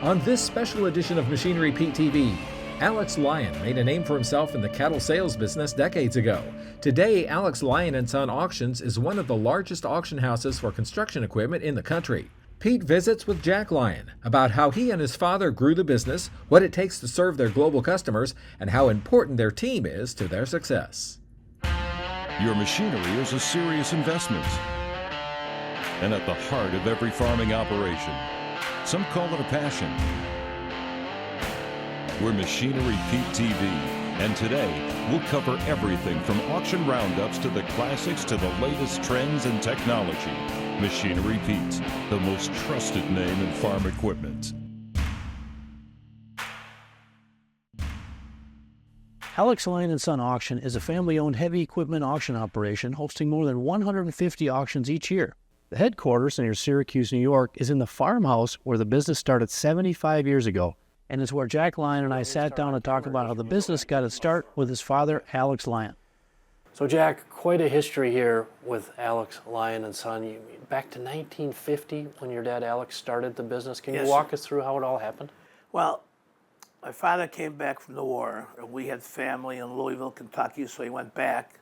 On this special edition of Machinery Pete TV, Alex Lyon made a name for himself in the cattle sales business decades ago. Today, Alex Lyon & Son Auctions is one of the largest auction houses for construction equipment in the country. Pete visits with Jack Lyon about how he and his father grew the business, what it takes to serve their global customers, and how important their team is to their success. Your machinery is a serious investment and at the heart of every farming operation. Some call it a passion. We're Machinery Pete TV, and today we'll cover everything from auction roundups to the classics to the latest trends and technology. Machinery Pete, the most trusted name in farm equipment. Alex Lyon & Son Auction is a family-owned heavy equipment auction operation hosting more than 150 auctions each year. The headquarters near Syracuse, New York, is in the farmhouse where the business started 75 years ago, and is where Jack Lyon and I sat down to talk about how the business got its start with his father, Alex Lyon. So Jack, quite a history here with Alex Lyon & Son. Back to 1950 when your dad Alex started the business. Can you walk us through how it all happened? Well, my father came back from the war, and we had family in Louisville, Kentucky, so he went back,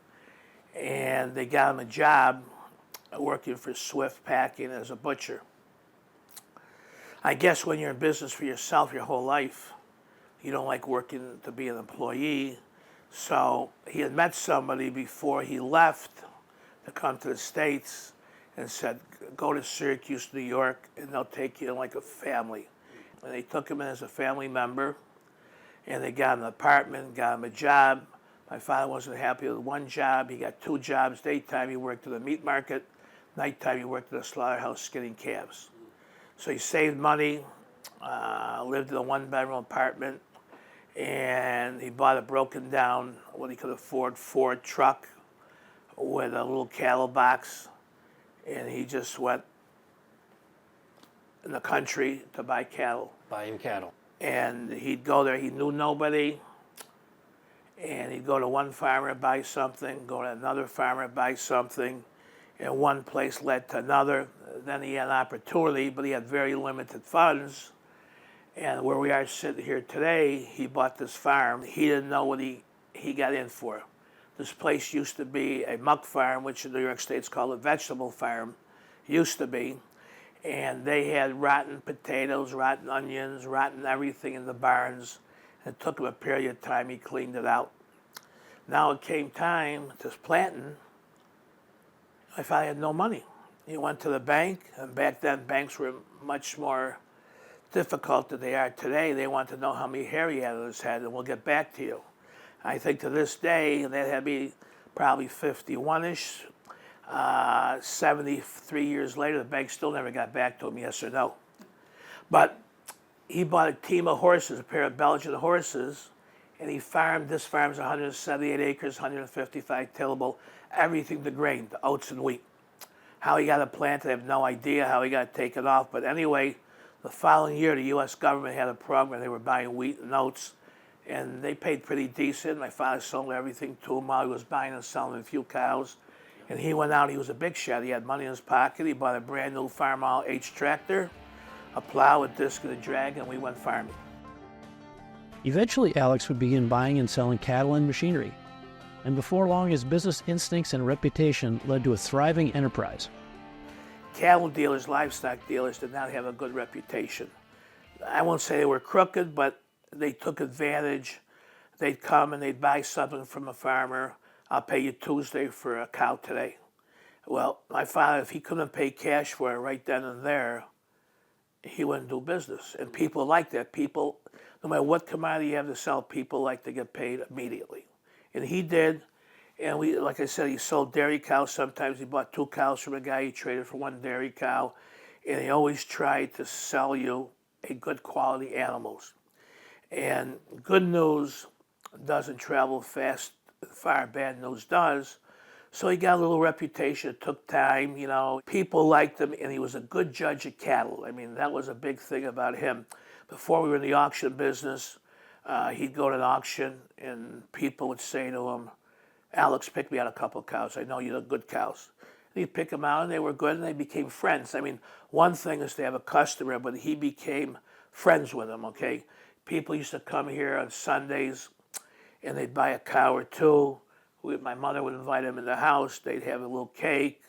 and they got him a job working for Swift Packing as a butcher. I guess when you're in business for yourself your whole life, you don't like working to be an employee. So he had met somebody before he left to come to the States and said, go to Syracuse, New York, and they'll take you in like a family. And they took him in as a family member, and they got him an apartment, got him a job. My father wasn't happy with one job. He got two jobs. Daytime he worked at the meat market. Nighttime he worked at a slaughterhouse skinning calves. So he saved money, lived in a one-bedroom apartment, and he bought a broken down, what he could afford, Ford truck with a little cattle box, and he just went in the country to buy cattle. Buying cattle. And he'd go there, he knew nobody, and he'd go to one farmer, buy something, go to another farmer, buy something, and one place led to another. Then he had an opportunity, but he had very limited funds. And where we are sitting here today, he bought this farm. He didn't know what he got in for. This place used to be a muck farm, which in New York State is called a vegetable farm, used to be. And they had rotten potatoes, rotten onions, rotten everything in the barns. And it took him a period of time, he cleaned it out. Now it came time to planting. My father had no money. He went to the bank, and back then banks were much more difficult than they are today. They want to know how many hair he had on his head, and we'll get back to you. I think to this day, that had to be probably 51-ish. 73 years later, the bank still never got back to him, yes or no. But he bought a team of horses, a pair of Belgian horses, and he farmed. This farm's 178 acres, 155 tillable, everything to grain, the oats and wheat. How he got it planted, I have no idea how he got it taken off. But anyway, the following year, the U.S. government had a program. They were buying wheat and oats, and they paid pretty decent. My father sold everything to him while he was buying and selling a few cows. And he went out, he was a big shot. He had money in his pocket. He bought a brand new Farmall H tractor, a plow, a disc, and a drag, and we went farming. Eventually, Alex would begin buying and selling cattle and machinery. And before long, his business instincts and reputation led to a thriving enterprise. Cattle dealers, livestock dealers did not have a good reputation. I won't say they were crooked, but they took advantage. They'd come and they'd buy something from a farmer. I'll pay you Tuesday for a cow today. Well, my father, if he couldn't pay cash for it right then and there, he wouldn't do business. And people like that. People, no matter what commodity you have to sell, people like to get paid immediately. And he did. And we, like I said, he sold dairy cows. Sometimes he bought 2 cows from a guy. He traded for 1 dairy cow. And he always tried to sell you a good quality animals. And good news doesn't travel fast, far. Bad news does. So he got a little reputation. It took time, you know. People liked him, and he was a good judge of cattle. I mean, that was a big thing about him. Before we were in the auction business, he'd go to an auction, and people would say to him, Alex, pick me out a couple of cows. I know you have good cows. And he'd pick them out, and they were good, and they became friends. I mean, one thing is to have a customer, but he became friends with him, okay? People used to come here on Sundays and they'd buy a cow or two. My mother would invite them in the house. They'd have a little cake,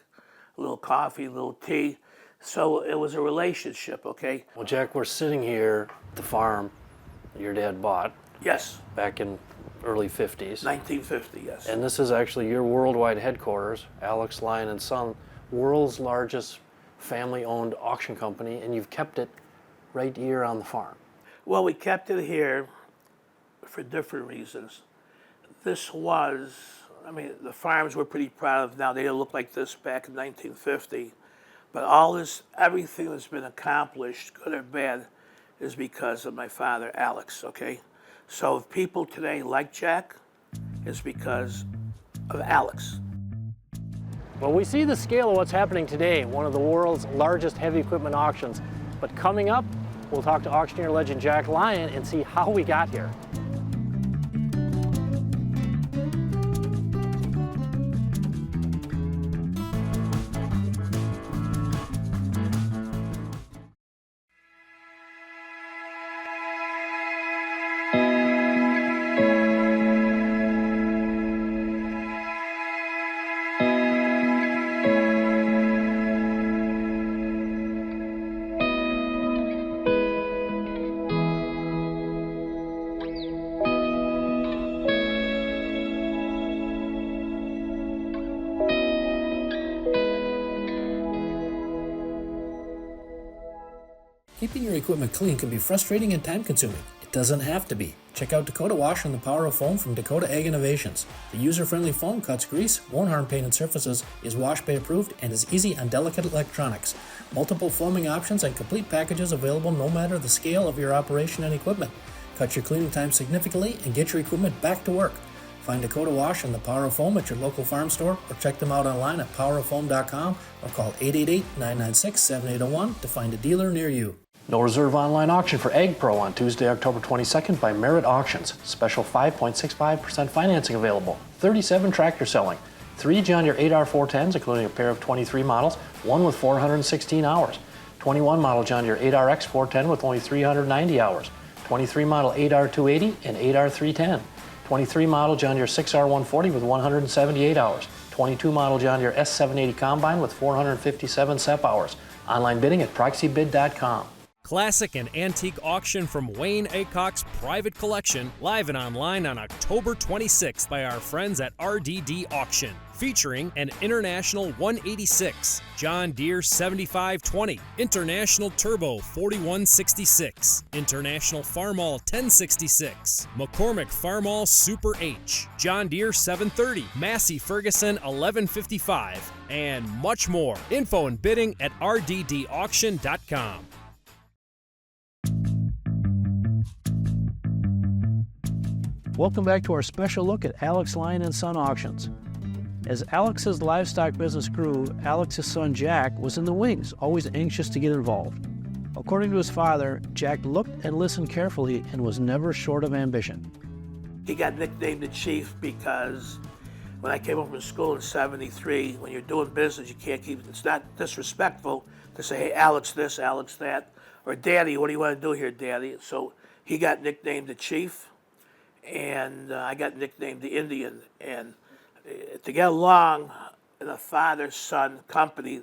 a little coffee, a little tea. So it was a relationship, okay? Well, Jack, we're sitting here at the farm your dad bought. Yes. Back in early 50s. 1950, yes. And this is actually your worldwide headquarters, Alex Lyon and Son, world's largest family-owned auction company, and you've kept it right here on the farm. Well, we kept it here for different reasons. This was, I mean, the farms we're pretty proud of now. They didn't look like this back in 1950. But all this, everything that's been accomplished, good or bad, is because of my father, Alex, okay? So if people today like Jack, it's because of Alex. Well, we see the scale of what's happening today, one of the world's largest heavy equipment auctions. But coming up, we'll talk to auctioneer legend Jack Lyon and see how we got here. Keeping your equipment clean can be frustrating and time-consuming. It doesn't have to be. Check out Dakota Wash and the power of foam from Dakota Ag Innovations. The user-friendly foam cuts grease, won't harm painted surfaces, is wash bay approved, and is easy on delicate electronics. Multiple foaming options and complete packages available no matter the scale of your operation and equipment. Cut your cleaning time significantly and get your equipment back to work. Find Dakota Wash and the Power of Foam at your local farm store or check them out online at poweroffoam.com or call 888-996-7801 to find a dealer near you. No reserve online auction for Ag Pro on Tuesday, October 22nd by Merit Auctions. Special 5.65% financing available. 37 tractors selling. 3 John Deere 8R410s, including a pair of 23 models, one with 416 hours. 21 model John Deere 8RX 410 with only 390 hours. 23 model 8R280 and 8R310. 23 model John Deere 6R140 with 178 hours. 22 model John Deere S780 Combine with 457 SEP hours. Online bidding at proxybid.com. Classic and antique auction from Wayne Aycock's private collection, live and online on October 26th by our friends at RDD Auction, featuring an International 186, John Deere 7520, International Turbo 4166, International Farmall 1066, McCormick Farmall Super H, John Deere 730, Massey Ferguson 1155, and much more. Info and bidding at rddauction.com. Welcome back to our special look at Alex Lyon and Son Auctions. As Alex's livestock business grew, Alex's son Jack was in the wings, always anxious to get involved. According to his father, Jack looked and listened carefully and was never short of ambition. He got nicknamed the Chief because when I came home from school in '73, when you're doing business, you can't keep, it's not disrespectful to say, hey, Alex this, Alex that, or Daddy, what do you want to do here, Daddy? So he got nicknamed the Chief. And I got nicknamed the Indian. And to get along in a father-son company,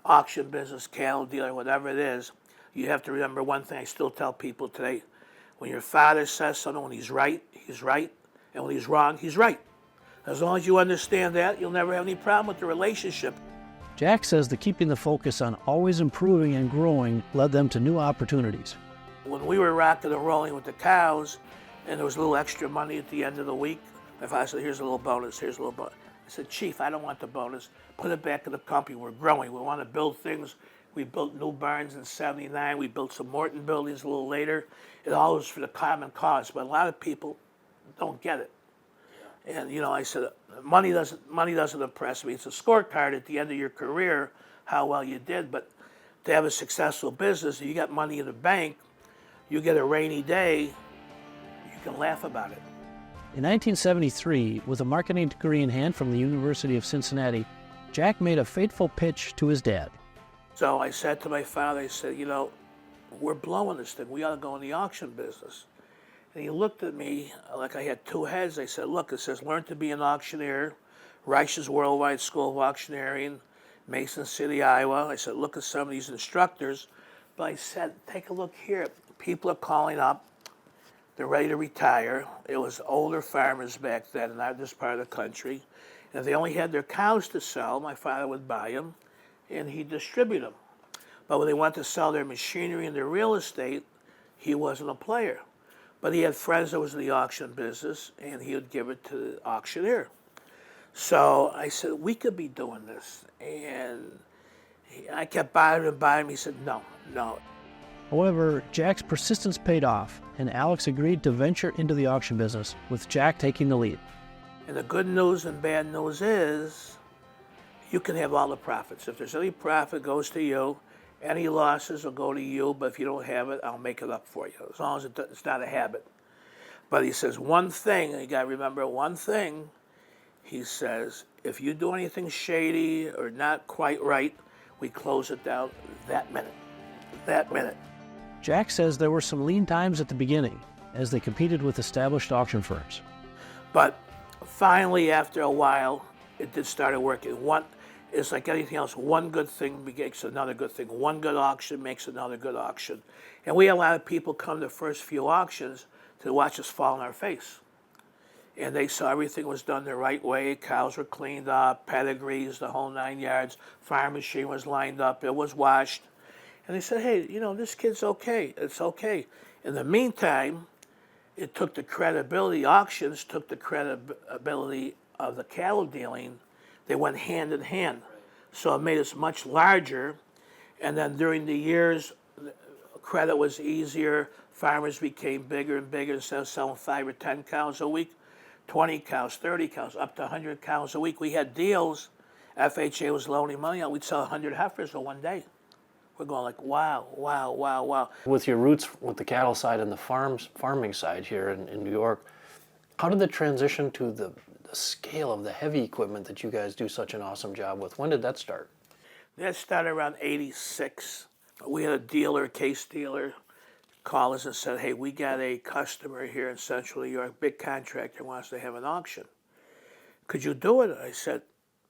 auction business, cattle dealer, whatever it is, you have to remember one thing I still tell people today. When your father says something, when he's right, he's right. And when he's wrong, he's right. As long as you understand that, you'll never have any problem with the relationship. Jack says that keeping the focus on always improving and growing led them to new opportunities. When we were rocking and rolling with the cows, and there was a little extra money at the end of the week, my father said, here's a little bonus, here's a little bonus. I said, Chief, I don't want the bonus. Put it back in the company. We're growing. We want to build things. We built new barns in '79. We built some Morton buildings a little later. It all was for the common cause, but a lot of people don't get it. And, you know, I said, money doesn't impress me. It's a scorecard at the end of your career, how well you did, but to have a successful business, you got money in the bank, you get a rainy day, can laugh about it. In 1973, with a marketing degree in hand from the University of Cincinnati, Jack made a fateful pitch to his dad. So I said to my father, I said, you know, we're blowing this thing. We ought to go in the auction business. And he looked at me like I had two heads. I said, look, it says learn to be an auctioneer, Reich's Worldwide School of Auctioneering, Mason City, Iowa. I said, look at some of these instructors. But I said, take a look here. People are calling up. They're ready to retire. It was older farmers back then in this part of the country. And if they only had their cows to sell, my father would buy them and he'd distribute them. But when they wanted to sell their machinery and their real estate, he wasn't a player. But he had friends that was in the auction business, and he would give it to the auctioneer. So I said, we could be doing this. And I kept buying him. He said, no. However, Jack's persistence paid off, and Alex agreed to venture into the auction business, with Jack taking the lead. And the good news and bad news is you can have all the profits. If there's any profit, it goes to you. Any losses will go to you, but if you don't have it, I'll make it up for you, as long as it's not a habit. But he says one thing, and you got to remember one thing. He says, if you do anything shady or not quite right, we close it down that minute. That minute. Jack says there were some lean times at the beginning as they competed with established auction firms. But finally, after a while, it did start working. It's like anything else. One good thing makes another good thing. One good auction makes another good auction. And we had a lot of people come to the first few auctions to watch us fall on our face. And they saw everything was done the right way. Cows were cleaned up, pedigrees, the whole 9 yards. Farm machine was lined up. It was washed. And they said, hey, this kid's okay. It's okay. In the meantime, it took the credibility. Auctions took the credibility of the cattle dealing. They went hand in hand. So it made us much larger. And then during the years, credit was easier. Farmers became bigger and bigger. Instead of selling 5 or 10 cows a week, 20 cows, 30 cows, up to 100 cows a week. We had deals. FHA was loaning money out. We'd sell 100 heifers in one day. We're going like, wow. With your roots with the cattle side and the farming side here in New York, how did the transition to the scale of the heavy equipment that you guys do such an awesome job with? When did that start? That started around 86. We had a case dealer, call us and said, hey, we got a customer here in Central New York, big contractor wants to have an auction. Could you do it? I said,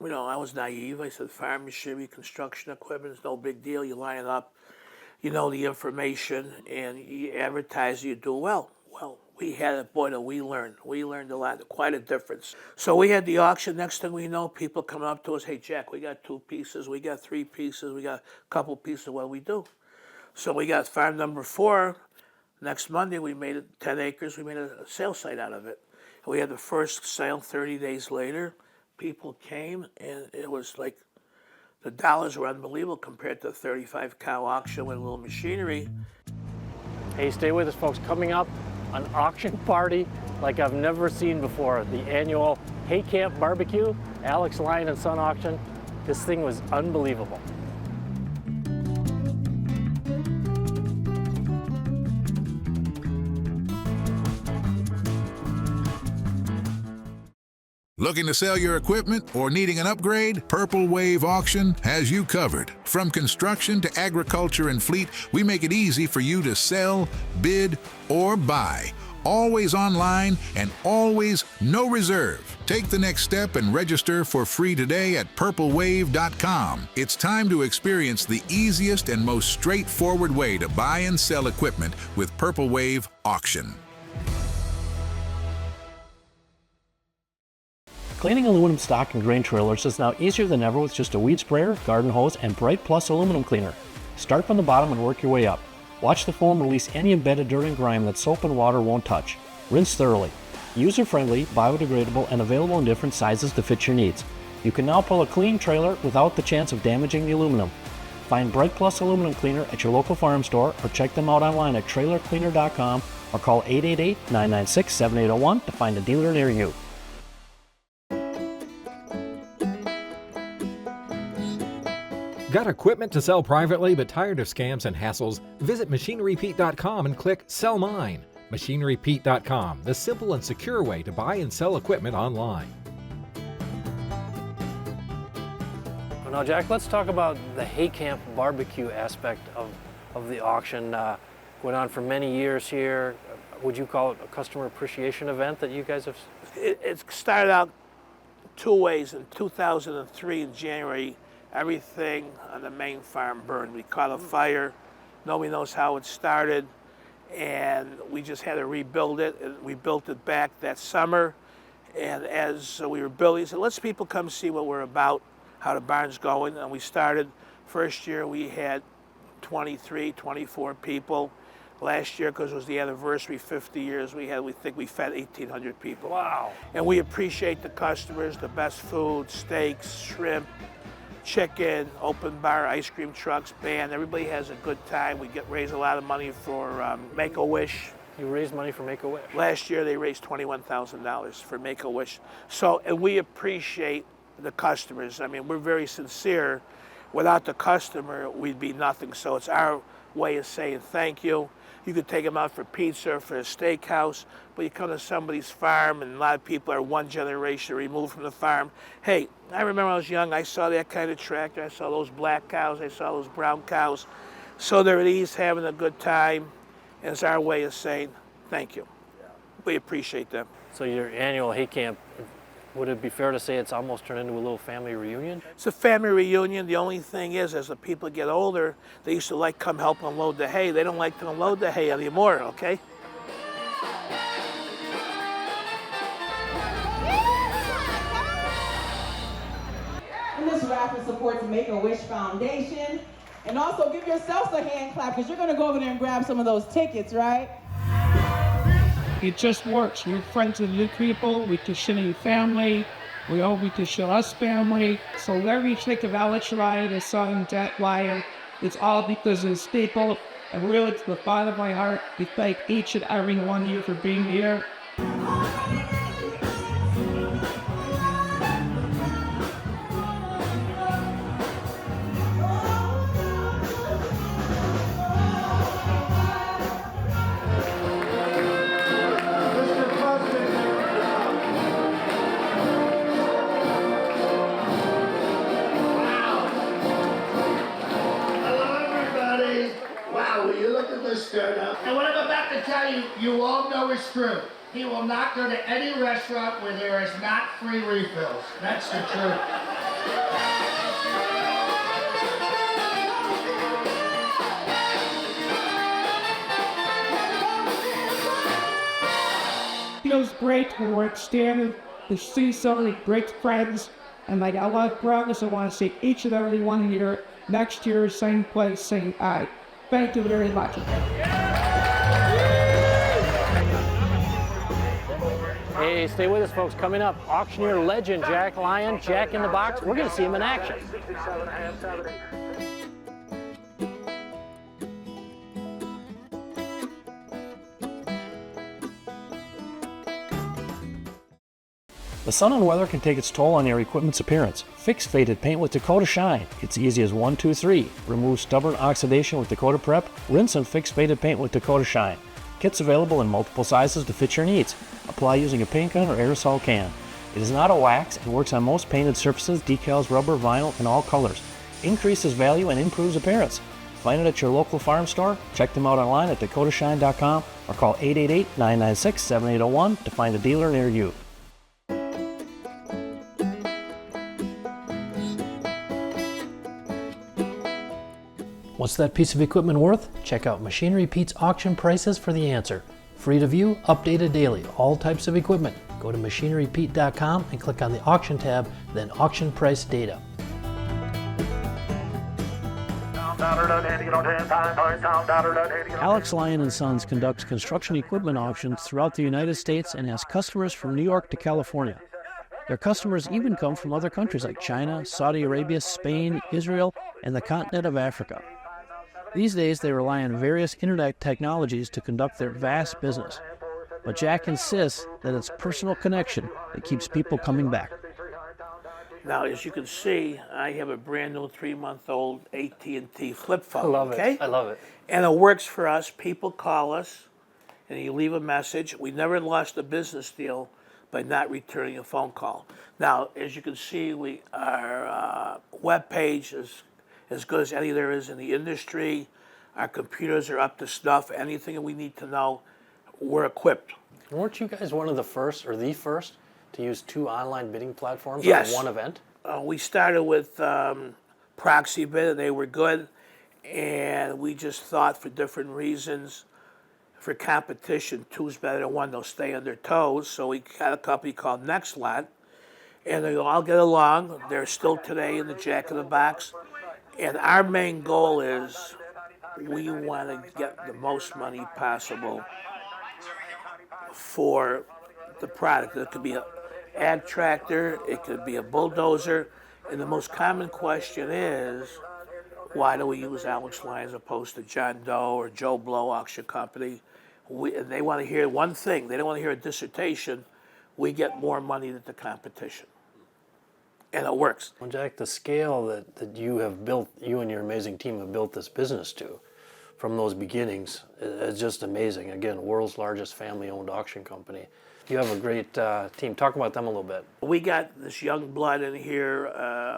I was naive. I said, farm machinery, construction equipment is no big deal. You line it up, the information, and you advertise, you do well. Well, we had it, boy, we learned. We learned a lot, quite a difference. So we had the auction. Next thing we know, people coming up to us, hey, Jack, we got 2 pieces, we got 3 pieces, we got a couple pieces. What do we do? So we got farm number 4. Next Monday, we made it 10 acres. We made a sale site out of it. And we had the first sale 30 days later. People came, and it was like the dollars were unbelievable compared to a 35 cow auction with a little machinery. Hey, stay with us, folks. Coming up, an auction party like I've never seen before. The annual Hay Camp Barbecue, Alex Lyon and Son Auction. This thing was unbelievable. Looking to sell your equipment or needing an upgrade? Purple Wave Auction has you covered. From construction to agriculture and fleet, we make it easy for you to sell, bid, or buy. Always online and always no reserve. Take the next step and register for free today at purplewave.com. It's time to experience the easiest and most straightforward way to buy and sell equipment with Purple Wave Auction. Cleaning aluminum stock and grain trailers is now easier than ever with just a weed sprayer, garden hose, and Bright Plus aluminum cleaner. Start from the bottom and work your way up. Watch the foam release any embedded dirt and grime that soap and water won't touch. Rinse thoroughly. User-friendly, biodegradable, and available in different sizes to fit your needs. You can now pull a clean trailer without the chance of damaging the aluminum. Find Bright Plus aluminum cleaner at your local farm store or check them out online at trailercleaner.com or call 888-996-7801 to find a dealer near you. Got equipment to sell privately but tired of scams and hassles? Visit MachineryPete.com and click Sell Mine. MachineryPete.com, the simple and secure way to buy and sell equipment online. Well, now, Jack, let's talk about the Hay Camp Barbecue aspect of of the auction. Went on for many years here. Would you call it a customer appreciation event that you guys have? It started out two ways. In 2003, in January, everything on the main farm burned. We caught a fire. Nobody knows how it started, and we just had to rebuild it. And we built it back that summer, and as we were building, we said, let's people come see what we're about, how the barn's going. And we started, first year we had 23, 24 people. Last year, because it was the anniversary, 50 years, we think we fed 1,800 people. Wow. And we appreciate the customers, the best food, steaks, shrimp, chicken, open bar, ice cream trucks, band. Everybody has a good time. We raise a lot of money for Make-A-Wish. You raised money for Make-A-Wish. Last year, they raised $21,000 for Make-A-Wish. So, and we appreciate the customers. I mean, we're very sincere. Without the customer, we'd be nothing. So it's our way of saying thank you. You could take them out for pizza, for a steakhouse, but you come to somebody's farm, and a lot of people are one generation removed from the farm. Hey, I remember when I was young, I saw that kind of tractor. I saw those black cows. I saw those brown cows. So they're at ease, having a good time, and it's our way of saying thank you. We appreciate them. So your annual hay camp, would it be fair to say it's almost turned into a little family reunion? It's a family reunion. The only thing is, as the people get older, they used to come help unload the hay. They don't like to unload the hay anymore, okay? And this raffle supports Make-A-Wish Foundation. And also give yourselves a hand clap, because you're going to go over there and grab some of those tickets, right? It just works. We're friends with new people. We can show your family. We can show us family. So whenever you think of Alex Lyon and son Jack Lyon, it's all because of his people. And really, to the bottom of my heart, we thank each and every one of you for being here. And what I'm about to tell you, you all know is true. He will not go to any restaurant where there is not free refills. That's the truth. Feels great to work standing, to see so many great friends, and like I love progress. I want to see each and every one here next year, same place, same time. Thank you very much. Hey, stay with us, folks. Coming up, auctioneer legend Jack Lyon, Jack in the Box. We're going to see him in action. The sun and weather can take its toll on your equipment's appearance. Fix faded paint with Dakota Shine. It's easy as 1, 2, 3. Remove stubborn oxidation with Dakota Prep. Rinse and fix faded paint with Dakota Shine. Kits available in multiple sizes to fit your needs. Apply using a paint gun or aerosol can. It is not a wax and works on most painted surfaces, decals, rubber, vinyl, and all colors. Increases value and improves appearance. Find it at your local farm store. Check them out online at dakotashine.com or call 888-996-7801 to find a dealer near you. What's that piece of equipment worth? Check out Machinery Pete's auction prices for the answer. Free to view, updated daily, all types of equipment. Go to machinerypete.com and click on the auction tab, then auction price data. Alex Lyon & Sons conducts construction equipment auctions throughout the United States and has customers from New York to California. Their customers even come from other countries like China, Saudi Arabia, Spain, Israel, and the continent of Africa. These days, they rely on various internet technologies to conduct their vast business. But Jack insists that it's personal connection that keeps people coming back. Now, as you can see, I have a brand new 3-month-old AT&T flip phone. I love okay? it. I love it. And it works for us. People call us, and you leave a message. We never lost a business deal by not returning a phone call. Now, as you can see, our web page is as good as any there is in the industry. Our computers are up to snuff. Anything we need to know, we're equipped. Weren't you guys one of the first, or the first, to use 2 online bidding platforms Yes. on one event? We started with proxy bid, and they were good. And we just thought for different reasons, for competition, 2's better than 1. They'll stay on their toes. So we got a company called Nextlot, and they all get along. They're still today in the Jack in the Box. And our main goal is we want to get the most money possible for the product. It could be an ag tractor, it could be a bulldozer, and the most common question is, why do we use Alex Lyon as opposed to John Doe or Joe Blow Auction Company? And they want to hear one thing. They don't want to hear a dissertation. We get more money than the competition. And it works. Well, Jack, the scale that you have built, you and your amazing team have built this business to, from those beginnings, is just amazing. Again, world's largest family-owned auction company. You have a great team. Talk about them a little bit. We got this young blood in here.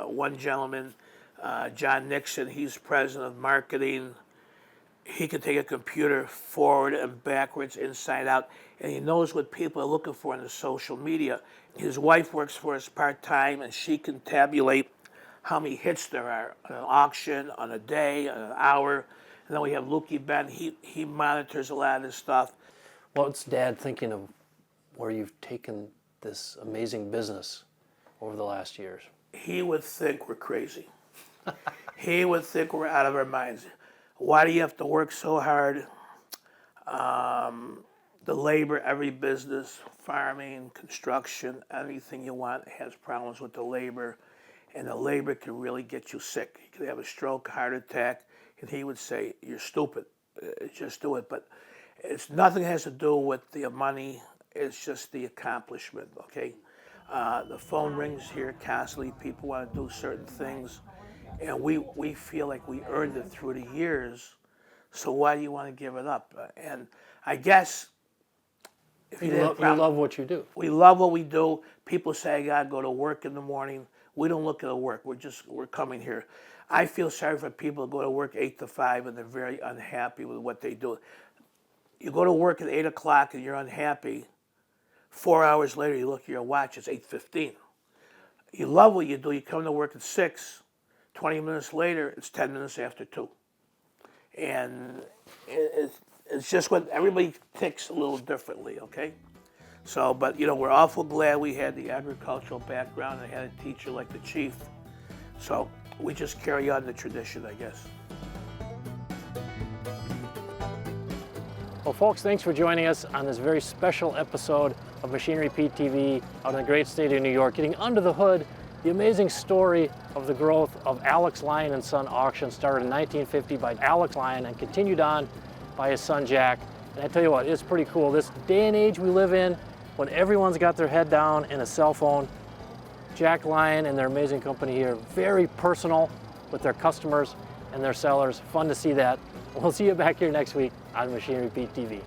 One gentleman, John Nixon, he's president of marketing. He can take a computer forward and backwards, inside out, and he knows what people are looking for in the social media. His wife works for us part-time, and she can tabulate how many hits there are on an auction, on a day, on an hour. And then we have Lukey Ben. He monitors a lot of this stuff. What's Dad thinking of where you've taken this amazing business over the last years? He would think we're crazy. He would think we're out of our minds. Why do you have to work so hard? The labor, every business, farming, construction, anything you want has problems with the labor. And the labor can really get you sick. You could have a stroke, heart attack, and he would say, you're stupid, just do it. But it's nothing has to do with the money, it's just the accomplishment, okay? The phone rings here constantly, people want to do certain things, and we feel like we earned it through the years, so why do you want to give it up? And I guess, if you love what you do. We love what we do. People say, I gotta go to work in the morning. We don't look at the work, we're coming here. I feel sorry for people who go to work 8 to 5 and they're very unhappy with what they do. You go to work at 8 o'clock and you're unhappy. 4 hours later, you look at your watch, it's 8:15. You love what you do, you come to work at 6, 20 minutes later, it's 10 minutes after 2. And it's just what everybody ticks a little differently, okay? So, but we're awful glad we had the agricultural background and had a teacher like the chief. So we just carry on the tradition, I guess. Well, folks, thanks for joining us on this very special episode of Machinery Pete TV out in the great state of New York, getting under the hood, the amazing story of the growth of Alex Lyon and Son Auction, started in 1950 by Alex Lyon and continued on by his son Jack. And I tell you what, it's pretty cool. This day and age we live in, when everyone's got their head down in a cell phone, Jack Lyon and their amazing company here, very personal with their customers and their sellers. Fun to see that. We'll see you back here next week on Machinery Pete TV.